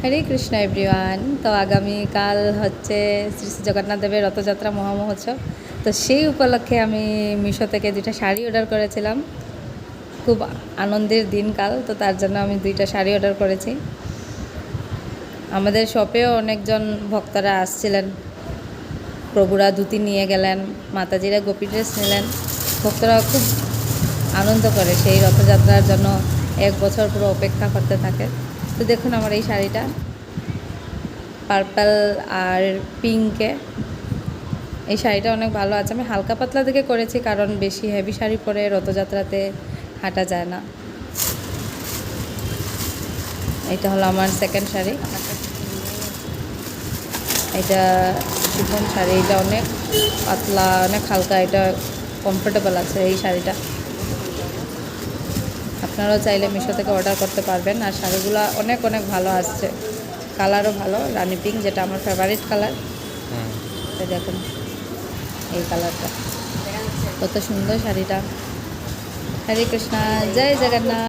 হরে Krishna everyone. তো আগামীকাল হচ্ছে শ্রী শ্রী জগন্নাথ দেবের রথযাত্রা মহামহোৎসব। তো সেই উপলক্ষে আমি মিশো থেকে 2টা শাড়ি অর্ডার করেছিলাম। খুব আনন্দের দিনকাল, তো তার জন্য আমি 2টা শাড়ি অর্ডার করেছি। আমাদের শপেও অনেকজন ভক্তরা আসছিলেন। প্রভুরা ধুতি নিয়ে গেলেন, মাতাজিরা গোপী ড্রেস নিলেন। ভক্তরা খুব আনন্দ করে সেই রথযাত্রার জন্য, 1 বছর পুরো অপেক্ষা করতে থাকে। তো দেখুন আমার এই শাড়িটা পার্পল আর পিঙ্কে। এই শাড়িটা অনেক ভালো আছে। আমি হালকা পাতলা থেকে করেছি, কারণ বেশি হেভি শাড়ি পরে রথযাত্রাতে হাঁটা যায় না। এটা হলো আমার সেকেন্ড শাড়ি। এটা শিফন শাড়ি, এটা অনেক পাতলা, অনেক হালকা, এটা কমফোর্টেবল আছে এই শাড়িটা। আপনারাও চাইলে মিশো থেকে অর্ডার করতে পারবেন। আর শাড়িগুলো অনেক অনেক ভালো আসছে, কালারও ভালো, রানি পিঙ্ক, যেটা আমার ফেভারিট কালার। তো দেখুন এই কালারটা কত সুন্দর শাড়িটা। হরে কৃষ্ণা, জয় জগন্নাথ।